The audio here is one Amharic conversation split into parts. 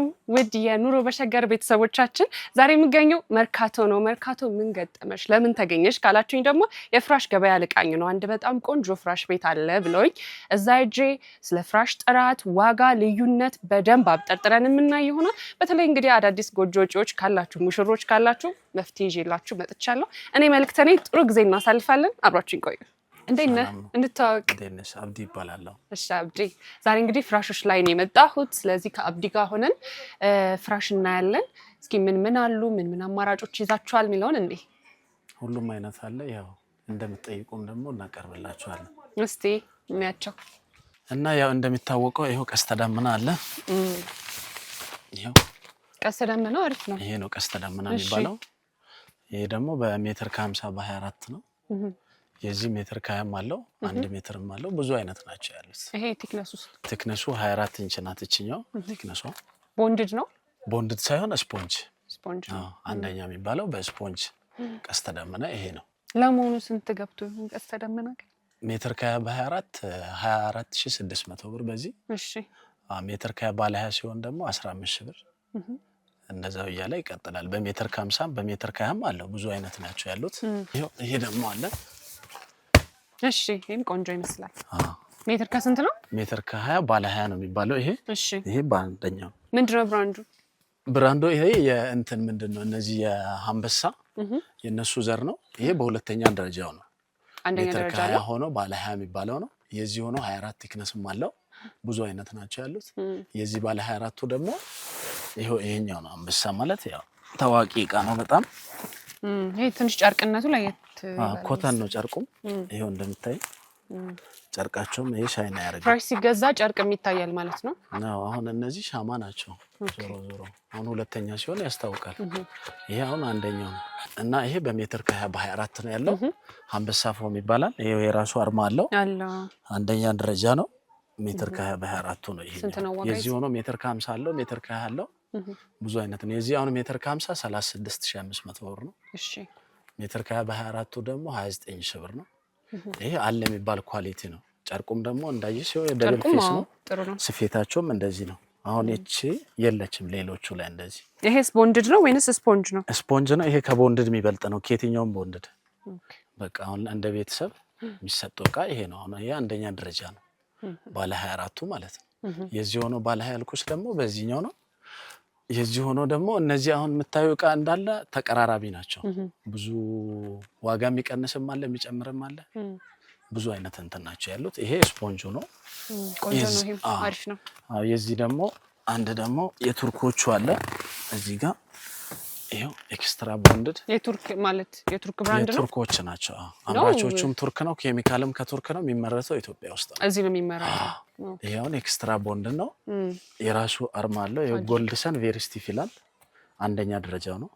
ሰላም ውድ የኑሮ በሸገር ቤተሰቦቻችን ዛሬ የሚገኘው መርካቶ ነው። መርካቶ ምን ገጠመሽ ለምን ተገኘሽ ካላችሁኝ ደግሞ የፍራሽ ገበያ ልቃኝ ነው። አንድ በጣም ቆንጆ ፍራሽ ቤት አለ ብለውኝ እዛ ሄጄ ስለ ፍራሽ ጥራት፣ ዋጋ፣ ልዩነት በደንብ አብጠርጥረን የምናይ ይሆናል። በተለይ እንግዲህ አዳዲስ ጎጆ ወጪዎች ካላችሁ ሙሽሮች ካላችሁ መፍትሄ ይዤላችሁ መጥቻለሁ። እኔ መልእክት ነኝ። ጥሩ ጊዜ እናሳልፋለን። አብራችሁኝ ቆዩ። እንዴነ እንድታወቅ ደነስ አብዲ ይባላልው። እሺ አብዲ፣ ዛሬ እንግዲህ ፍራሾች ላይ ነው የመጣሁት። ስለዚህ ከአብዲ ጋር ሆነን ፍራሽ እናያለን። እስኪ ምን አሉ ምን አማራጮች ይዛችኋል የሚለውን እንዴ ሁሉም አይነት አለ። ያው እንደምትጠይቁም ደግሞ እናቀርብላችኋለን። እስቲ እናያቸው እና ያው እንደሚታወቀው ይሄው ቀስተ ደመና አለ። ይሄው ቀስተ ደመና አሪፍ ነው። ይሄ ነው ቀስተ ደመና የሚባለው። ይሄ ደግሞ በሜትር ከ50 በ24 ነው። የዚህ ሜትር ከ20 አለው፣ 1 ሜትርም አለው። ብዙ አይነት ናቸው ያሉት። ይሄ ቲክነሱ 24 ኢንች ናት። እቺኛው ቲክነሱ ቦንድድ ነው። ቦንድድ ሳይሆን ስፖንጅ ነው። አንደኛ የሚባለው በስፖንጅ ቀስተ ደመና ይሄ ነው። ለመሆኑ ስንት ገብቶ ይሁን ቀስተ ደመና? ሜትር ከ20 በ24 24600 ብር በዚህ። እሺ ሜትር ከ20 ባለ 20 ሲሆን ደግሞ 15000 ብር። እንደዛው እያለ ይቀጥላል። በሜትር ከ50 በሜትር ከ20 አለው። ብዙ አይነት ናቸው ያሉት። ይሄ ደግሞ አለ። እሺ ይሄም ቆንጆ ይመስላል። ሜትር ከስንት ነው? ሜትር ከ20 ባለ 20 ነው የሚባለው ይሄ። እሺ ይሄ በአንደኛው ምንድነው ብራንዱ? ይሄ የእንትን ምንድነው እነዚህ የአንበሳ የነሱ ዘር ነው። ይሄ በሁለተኛ ደረጃው ነው። አንደኛ ደረጃ ነው ሆኖ ባለ 20 የሚባለው ነው። የዚህ ሆኖ 24 ቲክነስም አለው። ብዙ አይነት ናቸው ያሉት። የዚህ ባለ 24ቱ ደግሞ ይሄኛው ነው። አንበሳ ማለት ያው ታዋቂ እቃ ነው በጣም። ይሄ ትንሽ ጨርቅነቱ ለየት ኮተን ነው ጨርቁም። ይሄው እንደምታይ ጨርቃቸውም ይሄ ሻይና ያረጋል። ፍራሽ ሲገዛ ጨርቅ የሚታያል ማለት ነው። አሁን እነዚህ ሻማ ናቸው። ዞሮ አሁን ሁለተኛ ሲሆን ያስታውቃል። ይሄ አሁን አንደኛው ነው እና ይሄ በሜትር ከ20 በ24 ነው ያለው። አንበሳ ፎም ይባላል። ይሄ የራሱ አርማ አለው። አንደኛ ደረጃ ነው። ሜትር ከ20 በ24 ነው። ይሄ የዚህ ሆኖ ሜትር ከ50 አለው። ሜትር ከ20 አለው። ብዙ አይነት ነው። የዚህ አሁን ሜትር ከ50 36500 ብር ነው። እሺ ሜትር ከ20 በ24 ደግሞ 29000 ብር ነው። ይሄ አለ የሚባል ኳሊቲ ነው። ጨርቁም ደግሞ እንዳይሽ የደብል ፌስ ነው። ስፌታቸውም እንደዚህ ነው። አሁን እቺ የለችም ሌሎቹ ላይ እንደዚህ። ይሄ ቦንድድ ነው ወይንስ ስፖንጅ ነው? ስፖንጅ ነው። ይሄ ከቦንድድ የሚበልጥ ነው። ከየትኛውም ቦንድድ በቃ አሁን እንደ ቤተሰብ የሚሰጠው እቃ ይሄ ነው። አሁን ይሄ አንደኛ ደረጃ ነው። ባለ 24ቱ ማለት ነው። የዚህ ሆኖ ባለ 20 ያልኩሽ ደግሞ በዚህኛው ነው። የዚህ ሆኖ ደግሞ እነዚህ አሁን የምታዩ እቃ እንዳለ ተቀራራቢ ናቸው። ብዙ ዋጋ የሚቀንስም አለ የሚጨምርም አለ። ብዙ አይነት እንትን ናቸው ያሉት። ይሄ ስፖንጁ ነው። ቆንጆ ነው። ይሄ አሪፍ ነው። የዚህ ደግሞ አንድ ደግሞ የቱርኮቹ አለ እዚህ ጋር። ይሄው ኤክስትራ ቦንድድ የቱርክ ብራንድ ነው። የቱርኮች ናቸው። አምራቾቹም ቱርክ ነው። ኬሚካልም ከቱርክ ነው። የሚመረተው ኢትዮጵያ ውስጥ ነው። እዚህ ነው የሚመረተው። ይሄውን ኤክስትራ ቦንድ ነው። የራሱ አርማ አለው። የጎልድሰን ቬሪስቲፍ ይላል። አንደኛ ደረጃው ነው።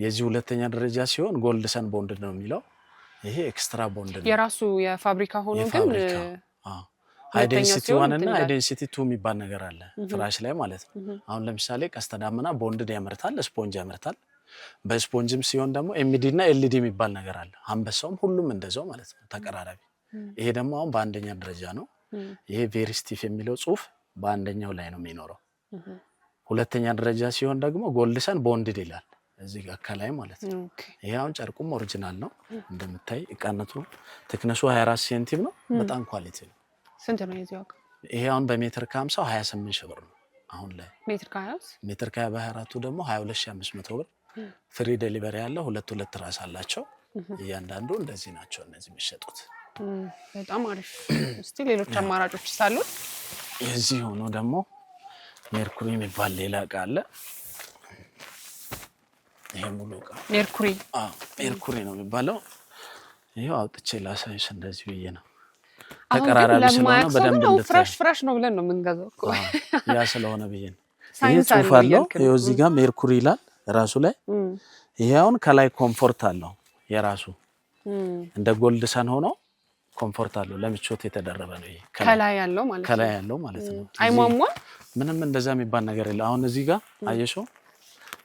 የዚህ ሁለተኛ ደረጃ ሲሆን ጎልድሰን ቦንድ ነው የሚለው። ይሄ ኤክስትራ ቦንድ ነው። የራሱ የፋብሪካ ሆኖ ግን አይደንሲቲ 1 እና አይደንሲቲ 2 የሚባል ነገር አለ ፍራሽ ላይ ማለት ነው። አሁን ለምሳሌ ቀስተ ደመና ቦንድድ ያመርታል፣ ስፖንጅ ያመርታል። በስፖንጅም ሲሆን ደግሞ ኤምዲ እና ኤልዲ የሚባል ነገር አለ። አንበሳውም ሁሉም እንደዛው ማለት ነው ተቀራራቢ። ይሄ ደግሞ አሁን በአንደኛ ደረጃ ነው። ይሄ ቬሪስቲፍ የሚለው ጽሁፍ በአንደኛው ላይ ነው የሚኖረው። ሁለተኛ ደረጃ ሲሆን ደግሞ ጎልድሰን ቦንድድ ይላል እዚህ ጋር ከላይ ማለት ነው። ይሄ አሁን ጨርቁም ኦሪጂናል ነው እንደምታይ። እቃነቱ ቲክነሱ 24 ሴንቲም ነው። በጣም ኳሊቲ ነው። ስንት ነው የዚህ ዋጋ? ይሄ አሁን በሜትር ከ50 28000 ብር ነው አሁን ላይ። ሜትር ከ20 በ24ቱ ደግሞ 22500 ብር። ፍሪ ዴሊቨሪ ያለው ሁለት ራስ አላቸው። እያንዳንዱ እንደዚህ ናቸው እነዚህ የሚሸጡት። በጣም አሪፍ። እስቲ ሌሎች አማራጮች ሳሉ የዚህ ሆኖ ደግሞ ሜርኩሪ የሚባል ሌላ እቃ አለ። ይሄ ሙሉ እቃ ሜርኩሪ ነው የሚባለው። ይሄው አውጥቼ ላሳይሽ እንደዚህ ብዬ ነው። ተቀራራቢ ስለሆነ በደንብ ፍራሽ ነው ብለን ነው የምንገዛው እኮ ያ ስለሆነ ብዬ ነው። ይሄ ጽሁፍ አለው። ይሄው እዚህ ጋር ሜርኩሪ ይላል ራሱ ላይ። ይሄ አሁን ከላይ ኮምፎርት አለው የራሱ እንደ ጎልድሰን ሆኖ ኮምፎርት አለው። ለምቾት የተደረበ ነው። ይሄ ከላይ ያለው ማለት ነው። አይሟሟ ምንም እንደዛ የሚባል ነገር የለም። አሁን እዚህ ጋር አየሽው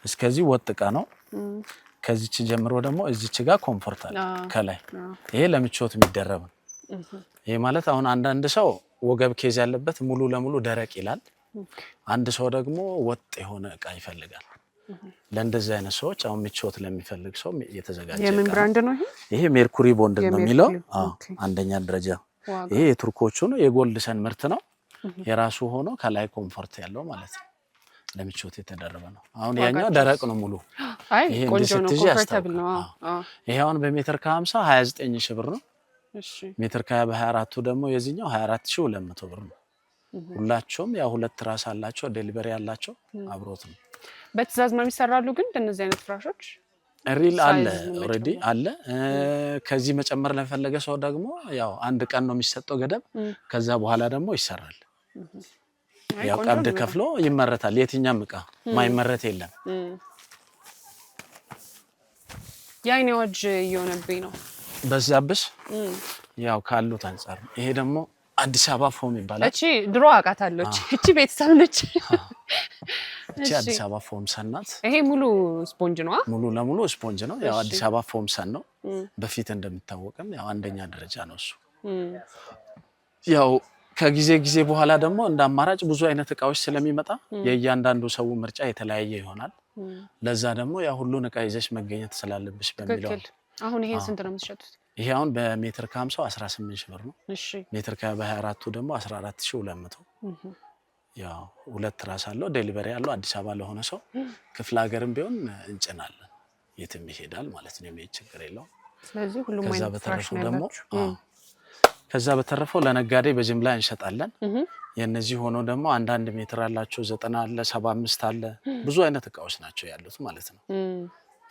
እስከዚህ ወጥ እቃ ነው። ከዚች ጀምሮ ደግሞ እዚች ጋር ኮምፎርት አለ ከላይ። ይሄ ለምቾት የሚደረብ ነው። ይሄ ማለት አሁን አንዳንድ ሰው ወገብ ኬዝ ያለበት ሙሉ ለሙሉ ደረቅ ይላል። አንድ ሰው ደግሞ ወጥ የሆነ እቃ ይፈልጋል። ለእንደዚህ አይነት ሰዎች አሁን ምቾት ለሚፈልግ ሰው የተዘጋጀ የምን ብራንድ ነው ይሄ? ይሄ ሜርኩሪ ቦንድ ነው የሚለው። አንደኛ ደረጃ ይሄ የቱርኮቹ ነው። የጎልድሰን ምርት ነው። የራሱ ሆኖ ከላይ ኮምፎርት ያለው ማለት ነው። ለምቾት የተደረበ ነው። አሁን ያኛው ደረቅ ነው ሙሉ። ይሄ ቆንጆ ነው፣ ኮምፎርታብል ነው። ይሄ አሁን በሜትር ከ50 29 ሺህ ብር ነው። እሺ ሜትር ከ24ቱ ደግሞ የዚህኛው 24200 ብር ነው። ሁላቸውም ያው ሁለት ራስ አላቸው፣ ዴሊቨሪ ያላቸው አብሮት ነው። በትዕዛዝ ነው የሚሰራሉ። ግን እንደነዚህ አይነት ፍራሾች ሪል አለ ኦሬዲ አለ። ከዚህ መጨመር ለፈለገ ሰው ደግሞ ያው አንድ ቀን ነው የሚሰጠው ገደብ። ከዛ በኋላ ደግሞ ይሰራል። ያው ቀብድ ከፍሎ ይመረታል። የትኛም እቃ ማይመረት የለም። ያይኔ ወጅ እየሆነብኝ ነው በዛብሽ ያው ካሉት አንፃር። ይሄ ደግሞ አዲስ አበባ ፎም ይባላል። እቺ ድሮ አውቃታለሁ። እቺ ቤተሰብ ነች። እቺ አዲስ አበባ ፎም ሰን ናት። ይሄ ሙሉ ስፖንጅ ነው። ሙሉ ለሙሉ ስፖንጅ ነው። ያው አዲስ አበባ ፎም ሰን ነው። በፊት እንደምታወቀም ያው አንደኛ ደረጃ ነው እሱ። ያው ከጊዜ ጊዜ በኋላ ደግሞ እንደ አማራጭ ብዙ አይነት እቃዎች ስለሚመጣ የእያንዳንዱ ሰው ምርጫ የተለያየ ይሆናል። ለዛ ደግሞ ያ ሁሉን እቃ ይዘሽ መገኘት ስላለብሽ በሚለው። አሁን ይሄ ስንት ነው የምትሸጡት? ይሄ አሁን በሜትር ከ50 18 ሺህ ብር ነው። እሺ ሜትር ከ24ቱ ደግሞ 14200። ያው ሁለት ራስ አለው፣ ዴሊቨሪ ያለው አዲስ አበባ ለሆነ ሰው ክፍለ ሀገርም ቢሆን እንጭናለን፣ የትም ይሄዳል ማለት ነው። የሚሄድ ችግር የለውም። ስለዚህ ሁሉም አይነት ፍራሽ ነው ደግሞ ከዛ በተረፈው ለነጋዴ በጅምላ እንሸጣለን። የነዚህ ሆኖ ደግሞ አንዳንድ ሜትር አላቸው 90 አለ 75 አለ። ብዙ አይነት እቃዎች ናቸው ያሉት ማለት ነው።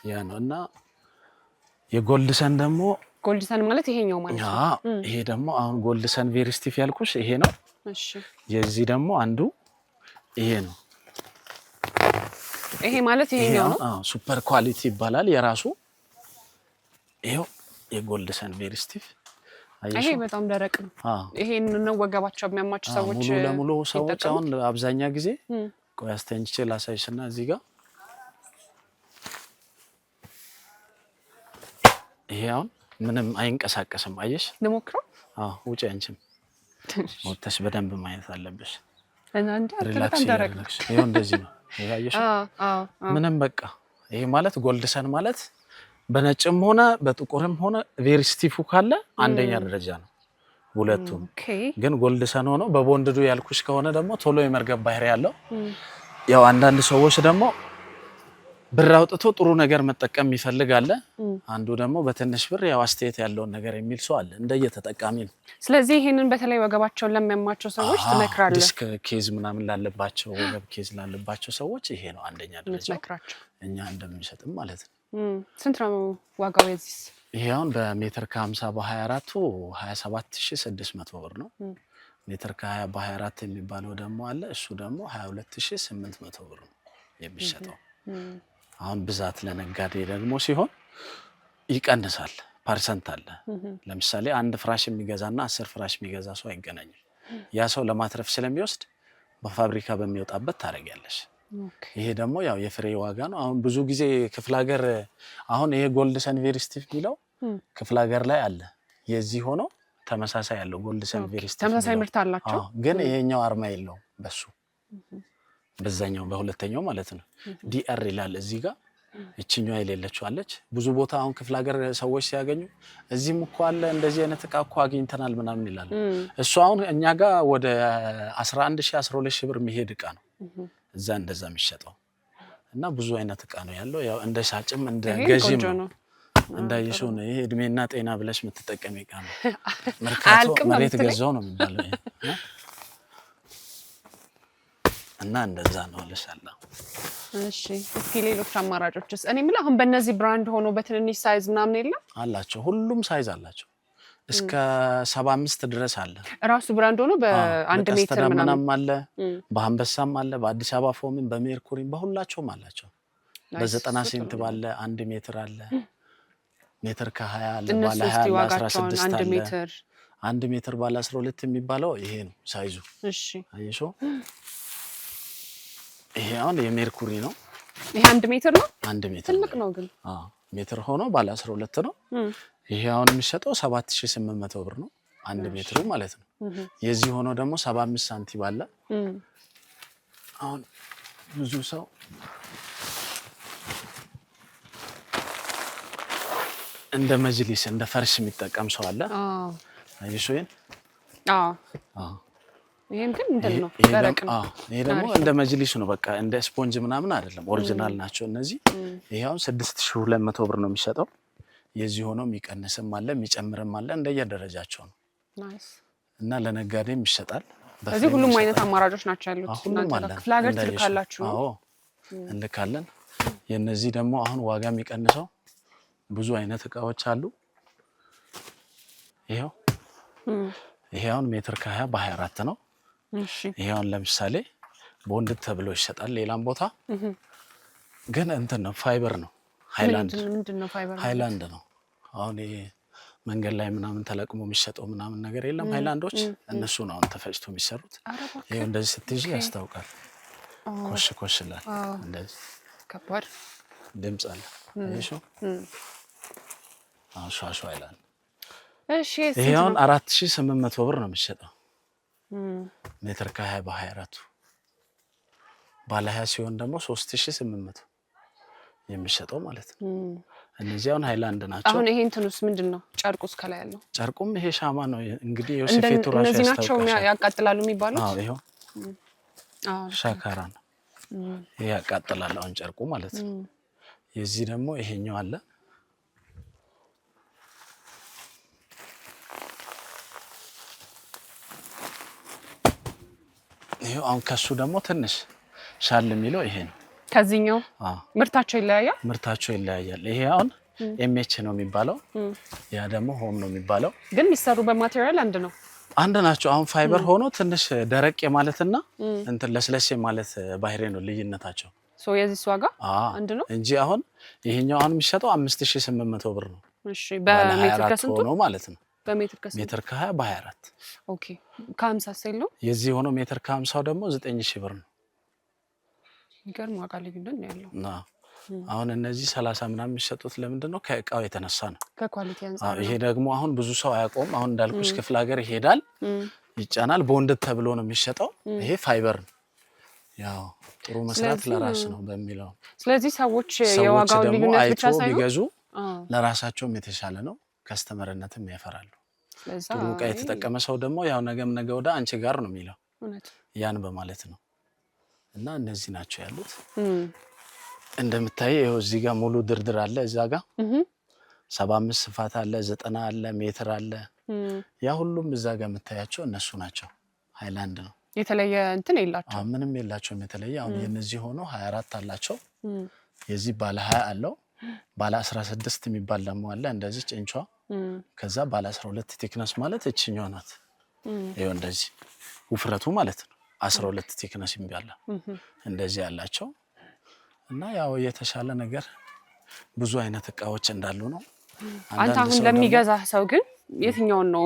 ያ ነው። እና የጎልድሰን ደግሞ ጎልድሰን ማለት ይሄኛው ማለት ነው። ይሄ ደግሞ አሁን ጎልድሰን ቬሪስቲፍ ያልኩሽ ይሄ ነው። እሺ የዚህ ደግሞ አንዱ ይሄ ነው። ይሄ ማለት ይሄኛው ነው። ሱፐር ኳሊቲ ይባላል የራሱ። ይሄው የጎልድሰን ቬሪስቲፍ ይሄ በጣም ደረቅ ነው። ይሄን ነው ወገባቸው የሚያማቸው ሰዎች ሙሉ ለሙሉ ሰዎች አሁን አብዛኛ ጊዜ ቆይ አስተንጭ ላሳይሽና እዚህ ጋር ይሄ አሁን ምንም አይንቀሳቀስም። አየሽ ልሞክረው? ውጪ አንቺም ወጥተሽ በደንብ ማየት አለብሽ። እና እንዴ በጣም ደረቅ ነው። ይሄው እንደዚህ ነው። ይሄ አየሽ ምንም በቃ ይሄ ማለት ጎልድሰን ማለት በነጭም ሆነ በጥቁርም ሆነ ቬሪስቲፉ ካለ አንደኛ ደረጃ ነው ሁለቱም። ግን ጎልድሰን ሆኖ በቦንድዱ ያልኩሽ ከሆነ ደግሞ ቶሎ የመርገብ ባህሪ ያለው። ያው አንዳንድ ሰዎች ደግሞ ብር አውጥቶ ጥሩ ነገር መጠቀም ይፈልጋል። አንዱ ደግሞ በትንሽ ብር ያው አስተያየት ያለውን ነገር የሚል ሰው አለ። እንደየተጠቃሚ ነው። ስለዚህ ይሄንን በተለይ ወገባቸውን ለሚያማቸው ሰዎች ትመክራለህ? ዲስክ ኬዝ ምናምን ላለባቸው፣ ወገብ ኬዝ ላለባቸው ሰዎች ይሄ ነው አንደኛ ደረጃ እኛ እንደምንሸጥም ማለት ነው። ስንት ነው ዋጋው የዚህ? ይሄ አሁን በሜትር ከ50 በ24ቱ 27600 ብር ነው። ሜትር ከ20 በ24 የሚባለው ደግሞ አለ። እሱ ደግሞ 22800 ብር ነው የሚሸጠው። አሁን ብዛት ለነጋዴ ደግሞ ሲሆን ይቀንሳል፣ ፐርሰንት አለ። ለምሳሌ አንድ ፍራሽ የሚገዛና 10 ፍራሽ የሚገዛ ሰው አይገናኝም። ያ ሰው ለማትረፍ ስለሚወስድ በፋብሪካ በሚወጣበት ታረጋለሽ። ይሄ ደግሞ ያው የፍሬ ዋጋ ነው። አሁን ብዙ ጊዜ ክፍለ ሀገር አሁን ይሄ ጎልድሰን ቬሪስቲፍ የሚለው ክፍለ ሀገር ላይ አለ። የዚህ ሆኖ ተመሳሳይ ያለው ጎልድሰን ቬሪስቲፍ ተመሳሳይ ምርት አላቸው። ግን ይሄኛው አርማ የለውም በሱ በዛኛው በሁለተኛው ማለት ነው። ዲአር ይላል እዚህ ጋር። እቺኛው የሌለችው አለች። ብዙ ቦታ አሁን ክፍለ ሀገር ሰዎች ሲያገኙ እዚህም እኮ አለ እንደዚህ አይነት እቃ እኮ አግኝተናል ምናምን ይላሉ። እሱ አሁን እኛ ጋር ወደ 11000 12000 ብር የሚሄድ እቃ ነው እዛ እንደዛ የሚሸጠው። እና ብዙ አይነት እቃ ነው ያለው። ያው እንደ ሻጭም እንደ ገዢም ነው። እንዳይሽው ነው። ይሄ እድሜና ጤና ብለሽ የምትጠቀሚ እቃ ነው። መርካቶ መሬት ገዛው ነው የሚባለው። እና እንደዛ ነው ለሻላ። እሺ እስኪ ሌሎች አማራጮችስ? እኔ ምን አሁን በእነዚህ ብራንድ ሆኖ በትንንሽ ሳይዝ ምናምን የለም አላቸው? ሁሉም ሳይዝ አላቸው እስከ 75 ድረስ አለ። ራሱ ብራንድ ሆኖ በ1 ሜትር ምናምን አለ፣ በአንበሳም አለ፣ በአዲስ አበባ ፎምም በሜርኩሪም በሁላቸውም አላቸው። በ90 ሴንት ባለ 1 ሜትር አለ፣ ሜትር ከ20 አለ፣ ባለ 20 አለ፣ 16 አለ። 1 ሜትር ባለ 12 የሚባለው ይሄ ነው ሳይዙ። እሺ አይሾ ይሄ አሁን የሜርኩሪ ነው። ይሄ 1 ሜትር ነው። 1 ሜትር ትልቅ ነው ግን ሜትር ሆኖ ባለ 12 ነው። ይሄ አሁን የሚሸጠው 7800 ብር ነው 1 ሜትሩ ማለት ነው። የዚህ ሆኖ ደግሞ 75 ሳንቲም አለ። አሁን ብዙ ሰው እንደ መጅሊስ እንደ ፈርሽ የሚጠቀም ሰው አለ። አይሹን ይሄም ግን እንደምን ነው ደረቅ ነው። ይሄ ደግሞ እንደ መጅሊስ ነው። በቃ እንደ ስፖንጅ ምናምን አይደለም፣ ኦሪጂናል ናቸው እነዚህ። ይሄው 6200 ብር ነው የሚሸጠው። የዚህ ሆኖ የሚቀንስም አለ የሚጨምርም አለ እንደየደረጃቸው ነው። ናይስ። እና ለነጋዴም ይሸጣል። በዚህ ሁሉም አይነት አማራጮች ናቸው ያሉት። እናንተ ክፍለ ሀገር ትልካላችሁ? አዎ እንልካለን። የነዚህ ደግሞ አሁን ዋጋ የሚቀንሰው ብዙ አይነት እቃዎች አሉ። ይሄው ሜትር ከ20 በ24 ነው። እሺ ይሄው ለምሳሌ ቦንድ ተብሎ ይሸጣል ሌላም ቦታ። ግን እንትን ነው ፋይበር ነው። ሃይላንድ ምንድነው ፋይበር? ሃይላንድ ነው። አሁን ይሄ መንገድ ላይ ምናምን ተለቅሞ የሚሸጠው ምናምን ነገር የለም። ሃይላንዶች እነሱ ነው አሁን ተፈጭቶ የሚሰሩት። ይሄው እንደዚህ ስትይጂ ያስታውቃል። ኮሽ ኮሽ ይላል። እንደዚህ ከባድ ድምጽ አለ። እሺ ሻሻ ይላል። እሺ ይሄው 4800 ብር ነው የሚሸጠው። ሜትር ከ20 በ24 ባለ 20 ሲሆን ደግሞ 3800 የሚሸጠው ማለት ነው። እነዚህ አሁን ሃይላንድ ናቸው። አሁን ይሄ እንትኑስ ምንድነው? ጨርቁስ ከላይ ያለው ጨርቁም ይሄ ሻማ ነው እንግዲህ ዮሴፌቱ ራሱ ያስታውቃል። እነዚህ ናቸው ያቃጥላሉ የሚባሉት? አዎ ይሄው ሻካራ ነው። ይሄ ያቃጥላል አሁን ጨርቁ ማለት ነው። የዚህ ደግሞ ይሄኛው አለ። ይሄው አሁን ከሱ ደግሞ ትንሽ ሻል የሚለው ይሄ ነው። ከዚህኛው ምርታቸው ይለያያል። ምርታቸው ይለያያል። ይሄ አሁን ኤምኤች ነው የሚባለው፣ ያ ደግሞ ሆም ነው የሚባለው። ግን የሚሰሩ በማቴሪያል አንድ ናቸው። አሁን ፋይበር ሆኖ ትንሽ ደረቅ የማለትና እንትን ለስለስ የማለት ባህሪ ነው ልዩነታቸው። የዚህ ዋጋ አንድ ነው እንጂ አሁን ይሄኛው አሁን የሚሸጠው 5800 ብር ነው። እሺ በሜትር ከስንቱ ነው ማለት ነው? በሜትር ከስንቱ? ሜትር ከ20 በ24 ኦኬ። ከ50 ሳይለው የዚህ ሆኖ ሜትር ከ50 ደግሞ 9000 ብር ነው። ይገርም ዋጋ ልዩነት ነው ያለው። አሁን እነዚህ 30 ምናምን የሚሸጡት ለምንድን ነው? ከእቃው የተነሳ ነው፣ ከኳሊቲ አንፃር። ይሄ ደግሞ አሁን ብዙ ሰው አያውቀውም። አሁን እንዳልኩሽ ክፍለ ሀገር ይሄዳል፣ ይጫናል፣ ቦንድ ተብሎ ነው የሚሸጠው። ይሄ ፋይበር ነው። ያው ጥሩ መስራት ለራስ ነው በሚለው ስለዚህ ሰዎች የዋጋው ልዩነት ብቻ ሳይሆን ቢገዙ ለራሳቸውም የተሻለ ነው፣ ከስተመርነትም ያፈራሉ። ጥሩ ዕቃ የተጠቀመ ሰው ደግሞ ያው ነገም ነገ ወደ አንቺ ጋር ነው የሚለው ያን በማለት ነው። እና እነዚህ ናቸው ያሉት። እንደምታይ ይሄው እዚህ ጋር ሙሉ ድርድር አለ። እዛ ጋር 75 ስፋት አለ፣ 90 አለ፣ ሜትር አለ። ያ ሁሉም እዛ ጋር የምታያቸው እነሱ ናቸው። ሃይላንድ ነው። የተለየ እንትን የላቸው? ምንም የላቸውም የተለየ። አሁን የነዚህ ሆኖ 24 አላቸው። የዚህ ባለ 20 አለው። ባለ 16 የሚባል ደግሞ አለ እንደዚህ ጭንቿ። ከዛ ባለ 12 ቴክነስ ማለት እቺኛው ናት። ይሄው እንደዚህ ውፍረቱ ማለት ነው 12 ቴክነስ የሚባል እንደዚህ ያላቸው። እና ያው የተሻለ ነገር ብዙ አይነት እቃዎች እንዳሉ ነው። አንተ አሁን ለሚገዛ ሰው ግን የትኛውን ነው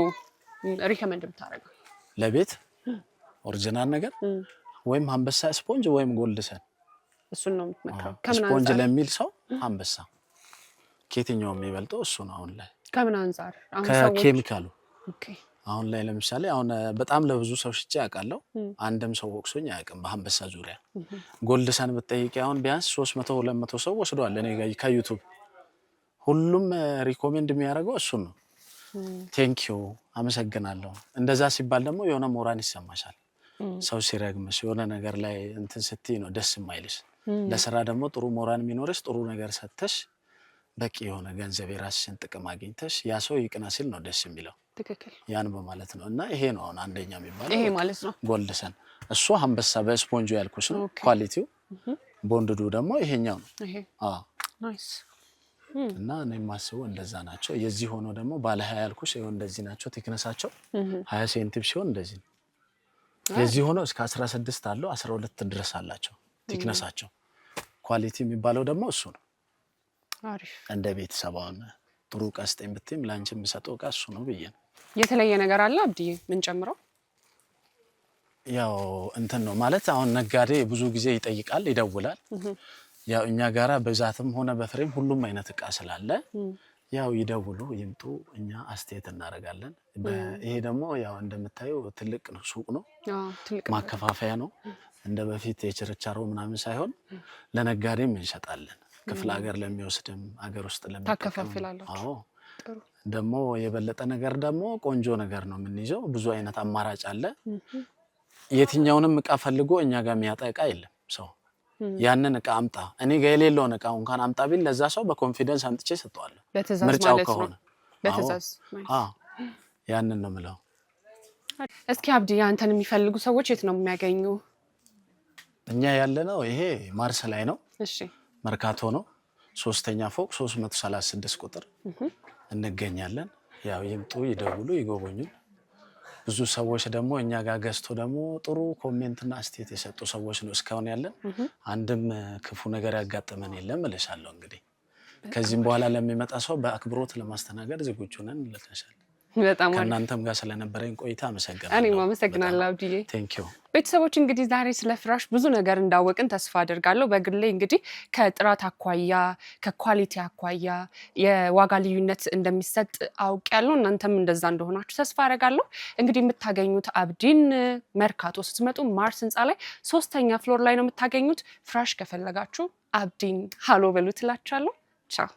ሪከመንድ የምታደርገው? ለቤት ኦሪጂናል ነገር ወይም አንበሳ ስፖንጅ ወይም ጎልድሰን፣ እሱን ነው የምትመክረው? ስፖንጅ ለሚል ሰው አንበሳ ከየትኛው የሚበልጠው እሱ ነው። አሁን ላይ ከምን አንፃር? ከኬሚካሉ አሁን ላይ ለምሳሌ አሁን በጣም ለብዙ ሰው ሽጬ ያውቃለሁ። አንድም ሰው ወቅሶኝ አያውቅም በአንበሳ ዙሪያ። ጎልድሰን ብትጠይቂ አሁን ቢያንስ 300 200 ሰው ወስዷል። እኔ ከዩቲዩብ ሁሉም ሪኮሜንድ የሚያደርገው እሱን ነው። ቴንኪዩ አመሰግናለሁ። እንደዛ ሲባል ደግሞ የሆነ ሞራን ይሰማሻል። ሰው ሲረግምሽ የሆነ ነገር ላይ እንትን ስትይ ነው ደስ የማይልሽ። ለስራ ደግሞ ጥሩ ሞራን የሚኖርሽ ጥሩ ነገር ሰጥተሽ በቂ የሆነ ገንዘብ የራስሽን ጥቅም አግኝተሽ ያ ሰው ይቅና ሲል ነው ደስ የሚለው። ትክክል። ያን በማለት ነው። እና ይሄ ነው አሁን አንደኛ የሚባለው ይሄ ማለት ነው ጎልድሰን። እሱ አንበሳ በስፖንጁ ያልኩሽ ነው ኳሊቲው። ቦንድዱ ደግሞ ይሄኛው ነው። ይሄ ናይስ። እና እኔ የማስበው እንደዛ ናቸው። የዚህ ሆኖ ደግሞ ባለ 20 ያልኩሽ ይሄው እንደዚህ ናቸው። ቴክነሳቸው 20 ሴንቲም ሲሆን እንደዚህ ነው። የዚህ ሆኖ እስከ 16 አለው 12 ድረስ አላቸው ቴክነሳቸው። ኳሊቲ የሚባለው ደግሞ እሱ ነው። አሪፍ። እንደ ቤተሰባውን ጥሩ ቀስጤን ብትም ላንቺ የምሰጠው ዕቃ እሱ ነው ብዬ ነው። የተለየ ነገር አለ አብዲዬ ምን ጨምረው? ያው እንትን ነው ማለት አሁን ነጋዴ ብዙ ጊዜ ይጠይቃል፣ ይደውላል። ያው እኛ ጋራ በዛትም ሆነ በፍሬም ሁሉም አይነት ዕቃ ስላለ ያው ይደውሉ ይምጡ፣ እኛ አስተያየት እናደርጋለን። ይሄ ደግሞ ያው እንደምታዩ ትልቅ ነው፣ ሱቅ ነው፣ ማከፋፈያ ነው። እንደ በፊት የችርቻሮ ምናምን ሳይሆን ለነጋዴም እንሸጣለን። ክፍለ ሀገር ለሚወስድም ሀገር ውስጥ ታከፋፍላላችሁ? አዎ። ደግሞ የበለጠ ነገር ደግሞ ቆንጆ ነገር ነው የምንይዘው። ብዙ አይነት አማራጭ አለ። የትኛውንም እቃ ፈልጎ እኛ ጋር የሚያጣ እቃ የለም። ሰው ያንን እቃ አምጣ እኔ ጋር የሌለውን እቃ እንኳን አምጣ ቢል ለዛ ሰው በኮንፊደንስ አምጥቼ ሰጠዋለሁ። ምርጫው ከሆነ በትዕዛዝ ያንን ነው የምለው። እስኪ አብዲ አንተን የሚፈልጉ ሰዎች የት ነው የሚያገኙ? እኛ ያለነው ይሄ ማርስ ላይ ነው። እሺ መርካቶ ነው 3ኛ ፎቅ 336 ቁጥር እንገኛለን። ያው ይምጡ፣ ይደውሉ፣ ይጎበኙ። ብዙ ሰዎች ደግሞ እኛ ጋር ገዝቶ ደግሞ ጥሩ ኮሜንትና አስተያየት የሰጡ ሰዎች ነው እስካሁን ያለን። አንድም ክፉ ነገር ያጋጠመን የለም እልሻለሁ። እንግዲህ ከዚህም በኋላ ለሚመጣ ሰው በአክብሮት ለማስተናገድ ዝግጁ ነን እንልሻለን። በጣም ከእናንተም ጋር ስለነበረኝ ቆይታ አመሰግናለሁ። እኔም አመሰግናለሁ አብዲዬ። ቴንኪዩ። ቤተሰቦች እንግዲህ ዛሬ ስለ ፍራሽ ብዙ ነገር እንዳወቅን ተስፋ አደርጋለሁ። በግሌ እንግዲህ ከጥራት አኳያ ከኳሊቲ አኳያ የዋጋ ልዩነት እንደሚሰጥ አውቄያለሁ። እናንተም እንደዛ እንደሆናችሁ ተስፋ አደርጋለሁ። እንግዲህ የምታገኙት አብዲን መርካቶ ስትመጡ ማርስ ህንፃ ላይ 3ኛ ፍሎር ላይ ነው የምታገኙት። ፍራሽ ከፈለጋችሁ አብዲን ሃሎ በሉ ትላችኋለሁ። ቻው።